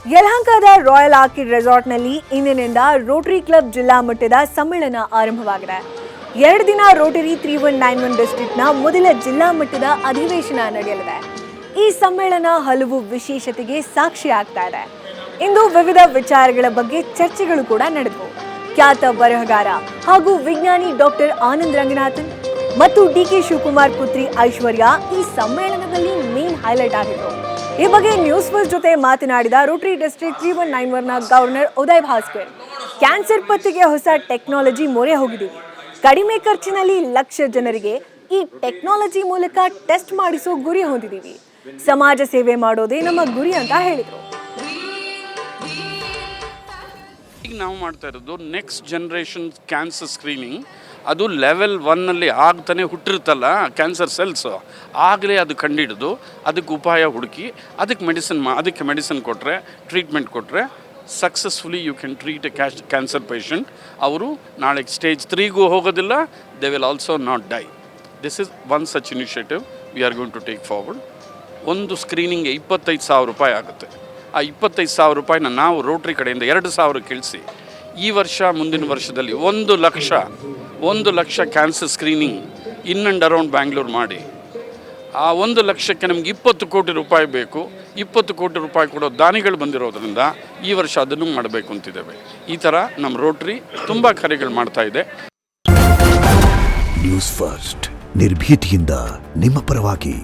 ಯಲಹಂಕದ royal orchid ರೆಸಾರ್ಟ್ನಲ್ಲಿ ಇಂದಿನಿಂದ Rotary club ಜಿಲ್ಲಾ ಮಟ್ಟದ ಸಮ್ಮೇಳನ ಆರಂಭವಾಗಿದೆ. 2 ದಿನ ರೋಟರಿ 3191 ಡಿಸ್ಟ್ರಿಕ್ಟ್ನ ಮೊದಲ ಜಿಲ್ಲಾ ಮಟ್ಟದ ಅಧಿವೇಶನ ನಡೆಯಲಿದೆ. ಈ ಸಮ್ಮೇಳನ ಹಲವು ವಿಶೇಷತೆಗೆ ಸಾಕ್ಷಿಯಾಗ್ತಾ ಇದೆ. ಇಂದು ವಿವಿಧ ವಿಚಾರಗಳ ಬಗ್ಗೆ ಚರ್ಚೆಗಳು ಕೂಡ ನಡೆದವು. ಖ್ಯಾತ ಬರಹಗಾರ ಹಾಗೂ ವಿಜ್ಞಾನಿ ಡಾಕ್ಟರ್ ಆನಂದ್ ರಂಗನಾಥನ್ ಮತ್ತು ಡಿಕೆ ಶಿವಕುಮಾರ್ ಪುತ್ರಿ ಐಶ್ವರ್ಯ ಈ ಸಮ್ಮೇಳನದಲ್ಲಿ ಮೇನ್ ಹೈಲೈಟ್ ಆಗಿದ್ರು. ಈ ಬಗ್ಗೆ ನ್ಯೂಸ್ ಫಸ್ಟ್ ಜೊತೆ ಮಾತನಾಡಿದ ರೋಟರಿ ಡಿಸ್ಟ್ರಿಕ್ಟ್ 3191ನ ಗವರ್ನರ್ ಉದಯ್ ಭಾಸ್ಕರ್, ಕ್ಯಾನ್ಸರ್ ಪತ್ತೆಗೆ ಹೊಸ ಟೆಕ್ನಾಲಜಿ ಮೊರೆ ಹೋಗಿದ್ದೀವಿ. ಕಡಿಮೆ ಖರ್ಚಿನಲ್ಲಿ ಲಕ್ಷ ಜನರಿಗೆ ಈ ಟೆಕ್ನಾಲಜಿ ಮೂಲಕ ಟೆಸ್ಟ್ ಮಾಡಿಸೋ ಗುರಿ ಹೊಂದಿದ್ದೀವಿ. ಸಮಾಜ ಸೇವೆ ಮಾಡೋದೇ ನಮ್ಮ ಗುರಿ ಅಂತ ಹೇಳಿದರು. ಈಗ ನಾವು ಮಾಡ್ತಾ ಇರೋದು ನೆಕ್ಸ್ಟ್ ಜನರೇಷನ್ ಕ್ಯಾನ್ಸರ್ ಸ್ಕ್ರೀನಿಂಗ್. ಅದು ಲೆವೆಲ್ 1ನಲ್ಲಿ ಆಗ್ತಾನೆ ಹುಟ್ಟಿರುತ್ತಲ್ಲ ಕ್ಯಾನ್ಸರ್ ಸೆಲ್ಸು, ಆಗಲೇ ಅದು ಕಂಡುಹಿಡಿದು ಅದಕ್ಕೆ ಉಪಾಯ ಹುಡುಕಿ ಅದಕ್ಕೆ ಮೆಡಿಸಿನ್ ಕೊಟ್ಟರೆ, ಟ್ರೀಟ್ಮೆಂಟ್ ಕೊಟ್ಟರೆ successfully you can treat a cancer patient. ಅವರು ನಾಳೆ ಸ್ಟೇಜ್ 3ಗೂ ಹೋಗೋದಿಲ್ಲ. They will also not die. This is one such initiative we are going to take forward. ಒಂದು ಸ್ಕ್ರೀನಿಂಗ್ಗೆ 25,000 ರೂಪಾಯಿ ಆಗುತ್ತೆ. ಆ 25,000 ರೂಪಾಯಿನ ನಾವು ರೋಟ್ರಿ ಕಡೆಯಿಂದ 2,000 ಇಳಿಸಿ ಈ ವರ್ಷ ಮುಂದಿನ ವರ್ಷದಲ್ಲಿ 1 lakh cancer screening in and around Bangalore ಮಾಡಿ, ಆ 1 ಲಕ್ಷಕ್ಕೆ ನಮ್ಗೆ 20 ಕೋಟಿ ರೂಪಾಯಿ ಬೇಕು. 20 ಕೋಟಿ ರೂಪಾಯಿ ಕೊಡೋ ದಾನಿಗಳು ಬಂದಿರೋದ್ರಿಂದ ಈ ವರ್ಷ ಅದನ್ನು ಮಾಡಬೇಕು ಅಂತಿದ್ದೇವೆ. ಈ ಥರ ನಮ್ಮ ರೋಟ್ರಿ ತುಂಬ ಕಾರ್ಯಗಳು ಮಾಡ್ತಾ ಇದೆ. ನ್ಯೂಸ್ ಫಸ್ಟ್ ನಿರ್ಭೀತಿಯಿಂದ ನಿಮ್ಮ ಪರವಾಗಿ.